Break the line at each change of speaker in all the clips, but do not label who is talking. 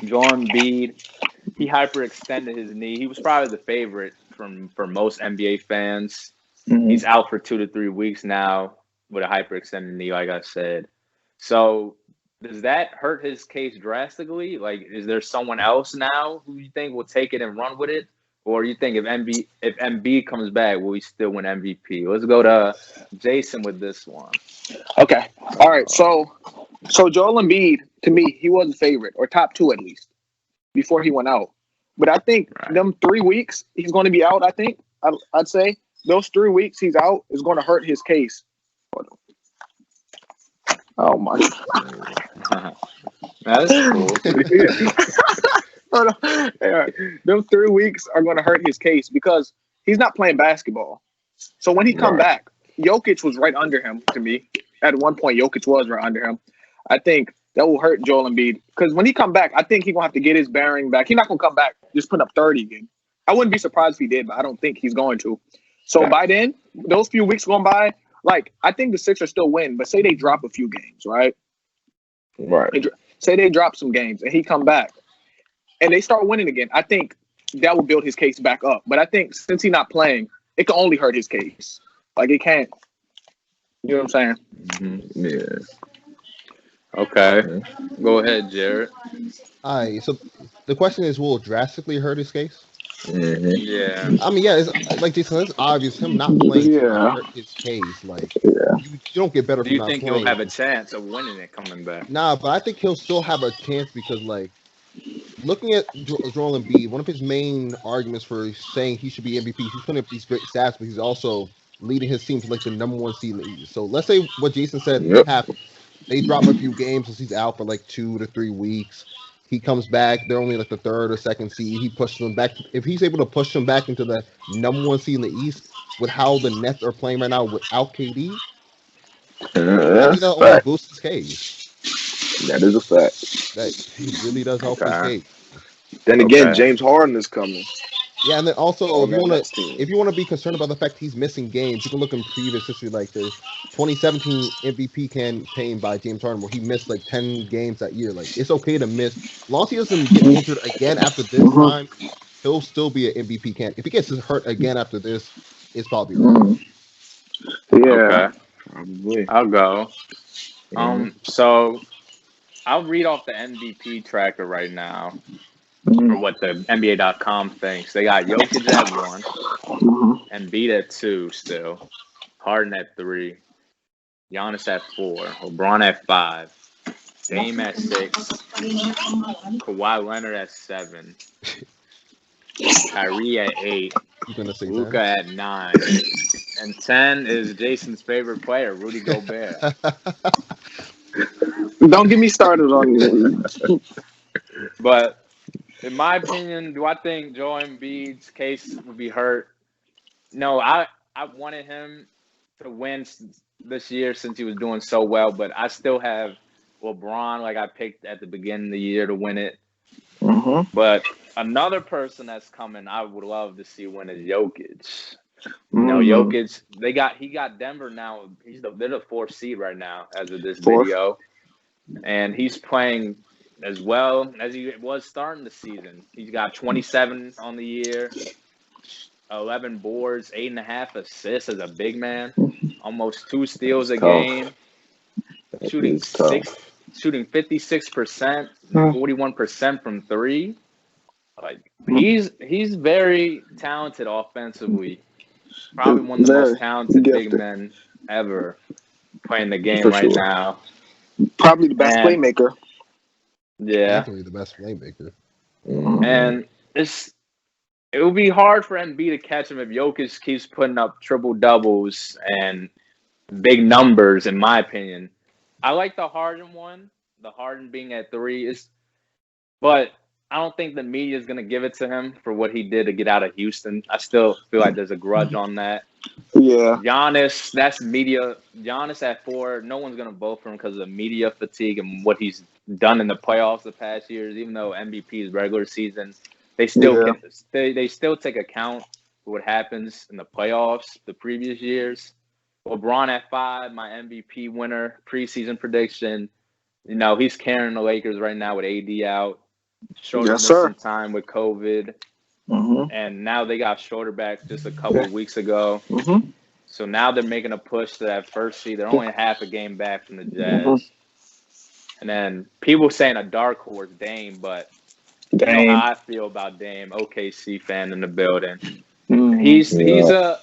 Joel Embiid, he hyperextended his knee. He was probably the favorite for most NBA fans. He's out for 2 to 3 weeks now with a hyperextended knee, like I said. So does that hurt his case drastically? Like, is there someone else now who you think will take it and run with it? Or you think if Embiid comes back, will he still win MVP? Let's go to Jason with this one.
Okay. All right. So Joel Embiid, to me, he was the favorite, or top two at least, before he went out. But I think them 3 weeks he's going to be out. I think I'd say those 3 weeks he's out is going to hurt his case. Oh my!
That's cool.
Them 3 weeks are going to hurt his case because he's not playing basketball. So when he come back, Jokic was right under him. To me, at one point, Jokic was right under him. I think that will hurt Joel Embiid because when he come back, I think he's gonna have to get his bearing back. He's not gonna come back just putting up 30 again. I wouldn't be surprised if he did, but I don't think he's going to. So by then, those few weeks going by, like I think the Sixers still win, but say they drop a few games, right?
Right.
Say they drop some games and he come back and they start winning again. I think that will build his case back up. But I think since he's not playing, it can only hurt his case. Like it can't. You know what I'm saying?
Yeah.
Okay. Go ahead, Jared.
All right. So the question is, will it drastically hurt his case?
Yeah.
I mean, yeah, it's, like Jason, it's obvious him not playing hurt his case. Like, you don't get better
Do
from
you
not
think
playing.
he'll have a chance of winning it coming back?
Nah, but I think he'll still have a chance because, like, looking at Joel Embiid, one of his main arguments for saying he should be MVP, he's putting up these great stats, but he's also leading his team to like the number one seed in the East. So let's say what Jason said happens. They drop a few games since he's out for like 2 to 3 weeks. He comes back. They're only like the third or second seed. He pushes them back. If he's able to push them back into the number one seed in the East with how the Nets are playing right now without KD, I think that'll only boost his case.
That is a fact.
That he really does help his case.
Then again, James Harden is coming.
Yeah, and then also if you want to be concerned about the fact he's missing games, you can look in previous history like the 2017 MVP campaign by James Harden where he missed like 10 games that year. Like it's okay to miss. As long as he doesn't get injured again after this time, he'll still be an MVP candidate. If he gets hurt again after this, it's probably wrong.
Yeah. Okay. I'll go. So I'll read off the MVP tracker right now. Or what the NBA.com thinks. They got Jokic at 1, Embiid at 2 still, Harden at 3, Giannis at 4, LeBron at 5, Dame at 6, Kawhi Leonard at 7, Kyrie at 8, Luka at 9, and 10 is Jason's favorite player, Rudy Gobert.
Don't get me started on it.
But in my opinion, do I think Joel Embiid's case would be hurt? No, I wanted him to win this year since he was doing so well, but I still have LeBron, like I picked at the beginning of the year to win it. But another person that's coming, I would love to see win is Jokic. You know, Jokic, he got Denver now. They're the 4th seed right now as of this video, and he's playing as well as he was starting the season. He's got 27 on the year, 11 boards, 8.5 assists as a big man, almost 2 steals a game, shooting 56%, 41% from 3. Like he's very talented offensively. Probably one of the most talented big men ever playing the game right now.
Probably the best playmaker.
Yeah,
definitely the best playmaker.
And it would be hard for Embiid to catch him if Jokic keeps putting up triple doubles and big numbers. In my opinion, I like the Harden one. The Harden being at 3 but I don't think the media is going to give it to him for what he did to get out of Houston. I still feel like there's a grudge on that.
Yeah.
Giannis, that's media. Giannis at 4, no one's going to vote for him because of the media fatigue and what he's done in the playoffs the past years. Even though MVP is regular season, they still they still take account for what happens in the playoffs the previous years. LeBron at 5, my MVP winner, preseason prediction. You know, he's carrying the Lakers right now with AD out. Shorter
Yes,
missed
sir.
some time with COVID,
Mm-hmm.
and now they got Shorter back just a couple of weeks ago.
Mm-hmm.
So now they're making a push to that first seed. They're only half a game back from the
Mm-hmm.
Jazz. And then people saying a dark horse, Dame, but you know
Dame.
how I feel about Dame, OKC fan in the building.
Mm-hmm.
He's
Yeah,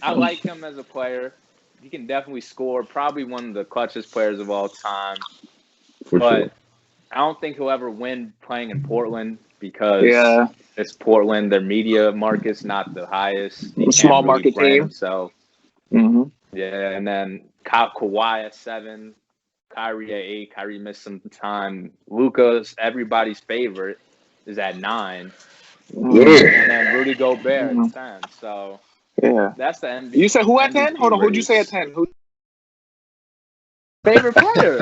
I like him as a player. He can definitely score, probably one of the clutchest players of all time.
for sure.
But I don't think he'll ever win playing in Portland because
Yeah.
it's Portland. Their media market's not the highest. He
Small
can't really
market
brand
team.
himself.
Mm-hmm.
Yeah, and then Kawhi at 7, Kyrie at 8. Kyrie missed some time. Luka's everybody's favorite is at 9,
Yeah.
and then Rudy Gobert
Mm-hmm.
at 10. So
Yeah.
that's the MVP.
You said who at 10?
MVP
Hold on. Who'd you say at
race.
10? Who?
Favorite player,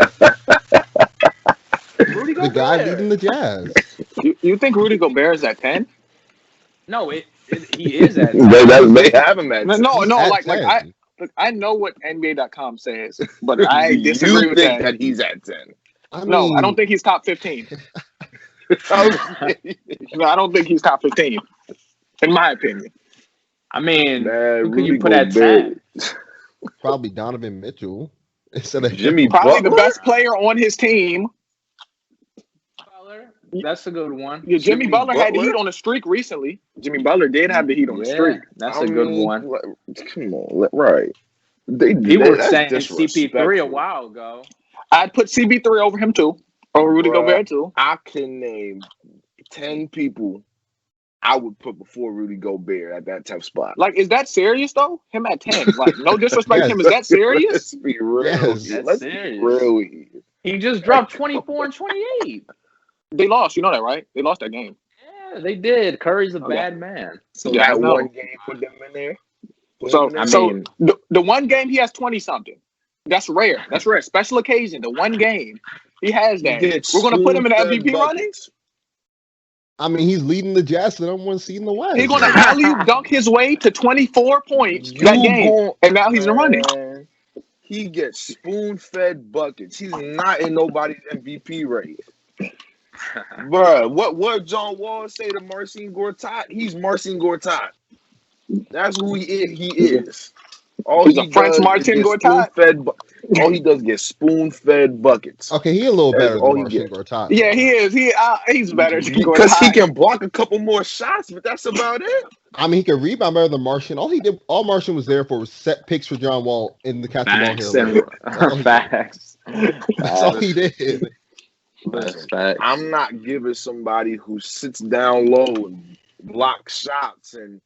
Rudy
The guy
Gobert.
leading the Jazz.
You think Rudy Gobert is at 10?
No, he is at 10.
They have him at
No,
10.
no,
At
like
10.
I know what NBA.com says, but I disagree
You
with
think
that.
that he's at 10?
I
No,
mean,
I don't think he's top 15. No, I don't think he's top 15, in my opinion.
I mean,
Man,
who could you
Rudy
put at
Gobert.
10?
probably Donovan Mitchell instead of
Jimmy
him.
Probably the
Butler?
best player on his team.
Butler. That's a good one.
Yeah, Jimmy
Jimmy
Butler had the
Butler?
heat on the streak recently. Jimmy Butler did have the heat on the
Yeah,
streak.
that's
I
a good
mean,
one.
Come on, right?
People were
That's
saying CP3 a
disrespectful.
while ago.
I'd put CB3 over him too, or Rudy
Bruh.
Gobert too.
I can name 10 people I would put before Rudy Gobert at that tough spot.
Like, is that serious though? Him at 10. Like, no disrespect to him. Is that serious?
Let's be real.
Yes.
Here.
That's
Let's
serious.
be real here.
He just dropped 24 and 28.
They lost. You know that, right? They lost that game.
Yeah, they did. Curry's a
Okay.
bad man.
So
Yeah, I
that
know.
one game put them in there.
So,
I
so
mean-
the one game he has 20 something. That's rare. That's rare. Special occasion. The one game he has that. We're gonna put him in the MVP running.
I mean, he's leading the Jazz to the number 1 seed in the West.
He's gonna alley-oop dunk his way to 24 points that game, and now he's in the running.
He gets spoon-fed buckets. He's not in nobody's MVP race. Bruh, what John Wall say to Marcin Gortat? He's Marcin Gortat. That's who he is. All
He's
he
a French
does is
Marcin
get
Gortat.
all he does is get spoon-fed buckets.
Okay, he a little
That's
better
all
than
he
Marcin
gets.
Gortat.
Yeah, he is. He's better than
Because he
Gortat.
can block a couple more shots, but that's about it.
I mean, he can rebound better than Martian. All Martian was there for was set picks for John Wall in the catch the ball
Facts.
here. Like,
Facts.
that's all he did.
That's facts.
I'm not giving somebody who sits down low and blocks shots and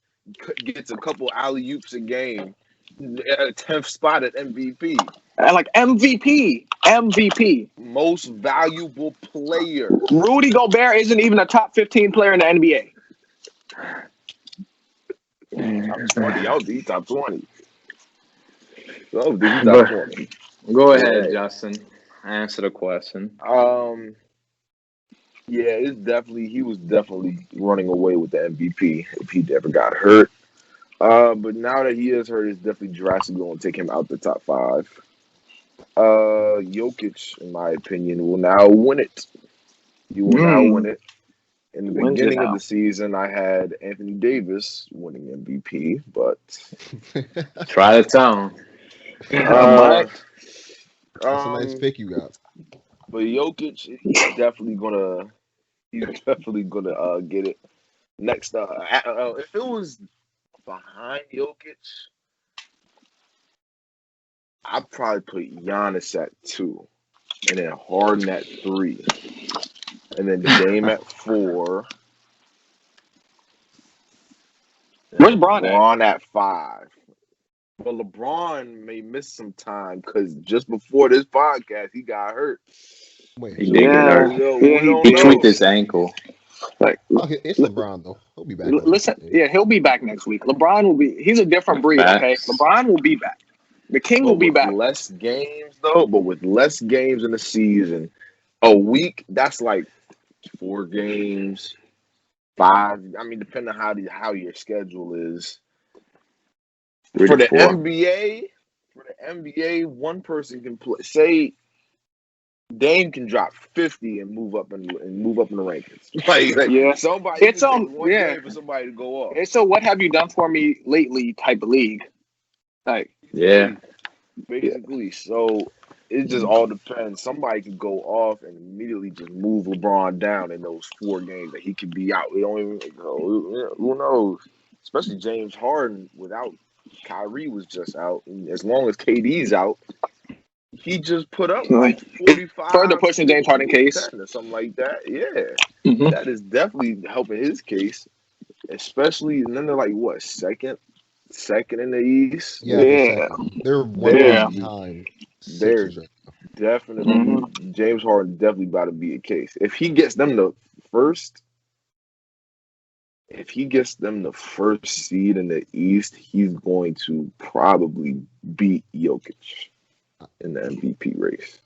gets a couple alley-oops a game a 10th spot at MVP.
Like MVP.
Most valuable player.
Rudy Gobert isn't even a top 15 player in the NBA.
Top 20. I'll be top 20. I'll be top 20.
Go ahead, Justin. Answer the question.
Yeah, he was definitely running away with the MVP if he ever got hurt. But now that he is hurt, it's definitely drastically going to take him out the top 5. Jokic, in my opinion, will now win it. He will now win it. In the beginning of the season, I had Anthony Davis winning MVP, but
Try to tell him.
That's a nice pick you got.
But Jokic, he's definitely gonna get it. Next, if it was behind Jokic, I'd probably put Giannis at 2, and then Harden at 3, and then Dame at 4.
Where's Bron at?
LeBron at 5. But LeBron may miss some time because just before this podcast, he got hurt.
Wait,
He did get hurt. He tweaked his ankle.
Like,
okay, it's LeBron though. He'll be back.
listen, yeah, he'll be back next week. LeBron will be. He's a different breed. Okay, LeBron will be back. The King will be back.
Less games though, but with less games in the season, a week that's like 4 games, 5. I mean, depending on how your schedule is. For the NBA, one person can play. Say Dame can drop 50 and move up in the rankings. Like
Yeah.
somebody
It's
just take one
yeah.
game for somebody to go off.
It's a what have you done for me lately type of league. Like
Yeah.
Basically. So it just all depends. Somebody could go off and immediately just move LeBron down in those 4 games that he could be out. We don't even know. Who knows? Especially James Harden without Kyrie was just out. And as long as KD's out, he just put up like 45.
further pushing James Harden case
or something like that. Yeah.
Mhm.
That is definitely helping his case. Especially, and then they're like what, second in the East?
Yeah, they're one
Yeah.
loss behind
They're
Sixers.
definitely James Harden definitely about to be a case. If he gets them the first seed in the East, he's going to probably beat Jokic in the MVP race.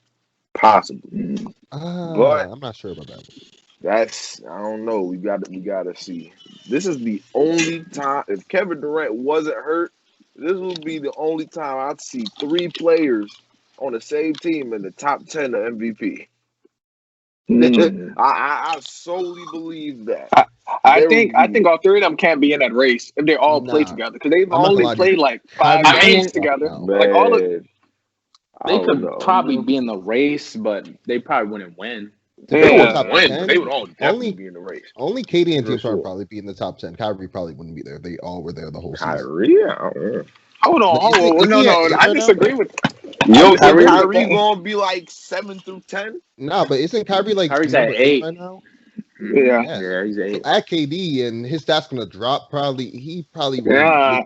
Possibly. But
I'm not sure about that one.
I don't know. We gotta see. This is the only time, if Kevin Durant wasn't hurt, this would be the only time I'd see 3 players on the same team in the top 10 of MVP. I solely believe that.
I think all 3 of them can't be in that race if they all play together because they've only played like 5 games together. Like all of
they could probably be in the race, but they probably wouldn't win.
They would win, but they would all definitely be in the race.
Only KD and James Harden probably be in the top 10. Kyrie probably wouldn't be there. They all were there the whole season.
Kyrie?
Hold on. No. I disagree with
Kyrie gonna be like 7 through 10?
No, but isn't Kyrie like
Kyrie's at 8
right now?
Yeah,
he's 8.
At KD and his stats gonna drop probably. He probably
I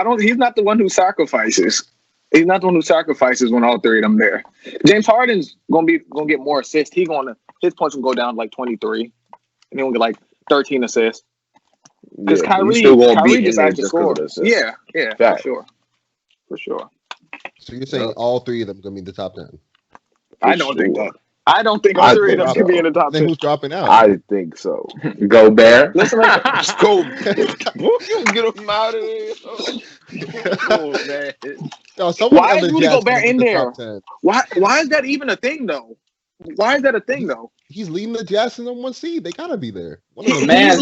don't. He's not the one who sacrifices. He's not the one who sacrifices when all 3 of them there. James Harden's gonna get more assists. His points will go down to like 23, and he's gonna get like 13 assists. Because Kyrie just has to score. Yeah, for sure.
So you're saying all 3 of them gonna be in the top 10?
I don't think that. I don't think all 3 of them can be in the top 10.
Then who's dropping out?
I think so.
Gobert.
Listen,
just go. Get him out of here.
No,
why is Rudy Gobert in there? Why is that even a thing though? Why is that a thing though?
He's leading the Jazz in the 1 seed. They gotta be there.
He's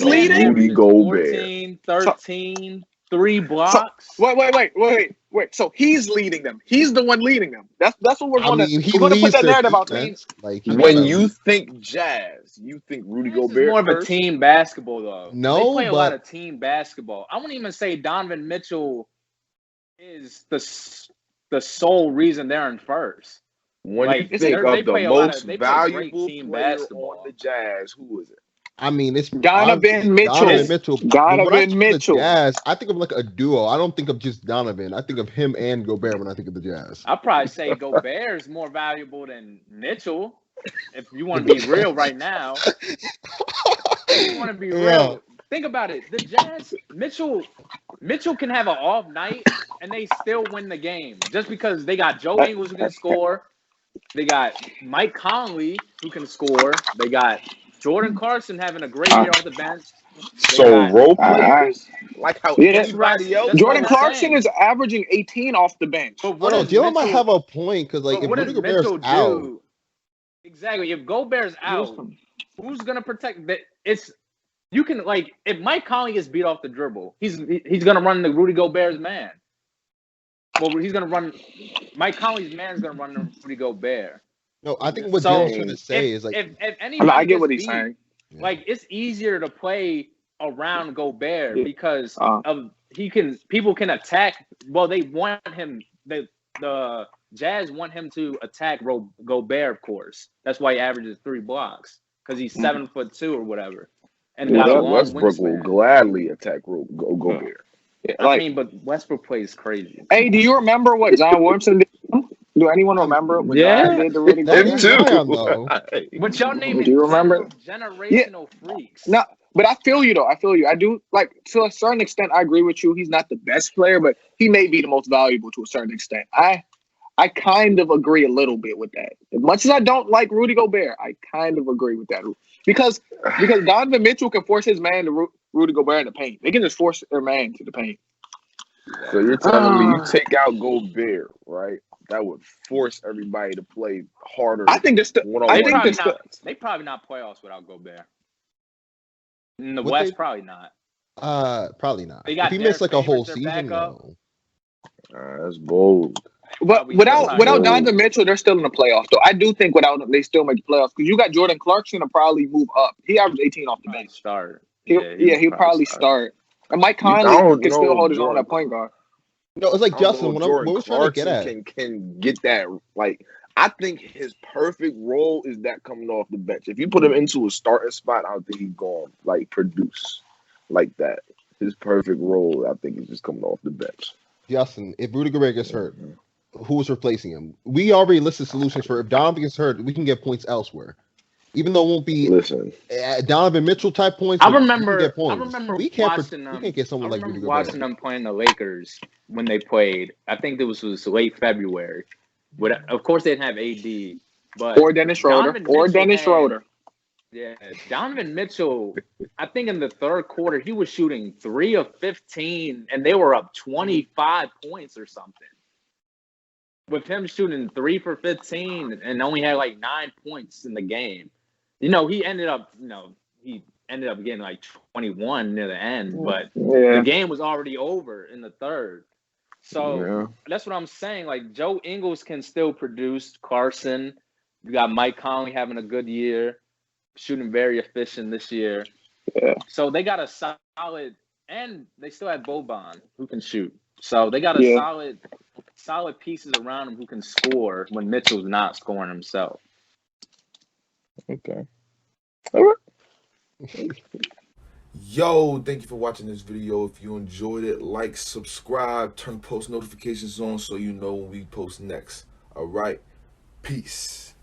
leading.
Rudy Gobert.
14, 13, 3 blocks.
Wait. So he's leading them. He's the one leading them. That's what we're going to put that narrative out there.
Like
when you think Jazz, you think Rudy Gobert.
It's more of a team basketball though.
No,
they play a lot of team basketball. I wouldn't even say Donovan Mitchell is the sole reason they're in first.
When you think of the most valuable player on the Jazz, who is it?
I mean, it's
Donovan Mitchell.
Donovan Mitchell. Jazz, I think of like a duo. I don't think of just Donovan. I think of him and Gobert when I think of the Jazz.
I'd probably say Gobert is more valuable than Mitchell. If you want to be real right now. If you want to be real. Think about it. The Jazz, Mitchell can have an off night and they still win the game. Just because they got Joe Ingles who can score. They got Mike Conley who can score. They got Jordan Clarkson having a great year off the bench.
Role players, like how anybody else.
Jordan Clarkson is averaging 18 off the bench.
But Jalen might have a point because, like, if Rudy Gobert's out,
exactly. If Gobert's out, who's gonna protect that? You can like if Mike Conley gets beat off the dribble, he's gonna run the Rudy Gobert's man. Well, he's gonna run. Mike Conley's man is gonna run the Rudy Gobert.
No, I think what Jalen's trying to say is like
if anybody
I get what he's saying.
Like it's easier to play around Gobert because people can attack. Well, they want him. The Jazz want him to attack Gobert, of course. That's why he averages 3 blocks because he's 7'2" or whatever. And
Westbrook will gladly attack Gobert.
Yeah, I mean, but Westbrook plays crazy.
Hey, do you remember what John Williamson did? Do anyone remember what John did to Rudy Gobert?
Him too.
But y'all name
do you remember?
Generational freaks.
No, but I feel you though. I do like to a certain extent. I agree with you. He's not the best player, but he may be the most valuable to a certain extent. I kind of agree a little bit with that. As much as I don't like Rudy Gobert, I kind of agree with that because Donovan Mitchell can force his man to Rudy Gobert in the paint. They can just force their man to the paint.
So you're telling me you take out Gobert, right? That would force everybody to play harder
I think this.
one
I
on
think
one
this.
defense.
They probably not playoffs without Gobert. In the
What
West,
they
probably not.
probably not.
They
If
got
he missed
Derek
like a whole
Favors, their
season,
backup.
no.
That's bold.
But
They're
without
probably not.
Donovan Mitchell, they're still in the playoffs. So I do think without him, they still make the playoffs because you got Jordan Clarkson to probably move up. He averaged 18 off the
Probably
bench.
start.
He'll probably start. And Mike
I
Conley
don't
can still
know
hold
if
his own
Jordan.
at point guard.
No, it's like
I don't know
Justin.
if
What
Jordan
we're trying to get
Clarkson
at.
can get that. Like, I think his perfect role is that coming off the bench. If you put him into a starting spot, I don't think he's going to like produce like that. His perfect role, I think, is just coming off the bench.
Justin, if Rudy Gobert gets hurt, who's replacing him? We already listed solutions for if Donovan gets hurt, we can get points elsewhere. Even though it won't be
Listen,
Donovan Mitchell type points,
I
we can
remember.
get
I
points.
remember
We can't
watching them.
we can't get someone
I
like Rudy
remember
Gobert.
watching them playing the Lakers when they played. I think it was late February. But of course, they didn't have AD, but
Or Dennis Schroeder.
Yeah, Donovan Mitchell. I think in the third quarter he was shooting 3 of 15, and they were up 25 points or something. With him shooting 3 for 15 and only had like 9 points in the game, he ended up getting like 21 near the end, but the game was already over in the third. So that's what I'm saying. Like Joe Ingles can still produce. Carson, you got Mike Conley having a good year, shooting very efficient this year.
Yeah.
So they got a solid, and they still have Boban who can shoot. So they got a solid pieces around him who can score when Mitchell's not scoring himself.
okay. All right.
Yo, thank you for watching this video. If you enjoyed it, like, subscribe, turn post notifications on so you know when we post next. All right, peace.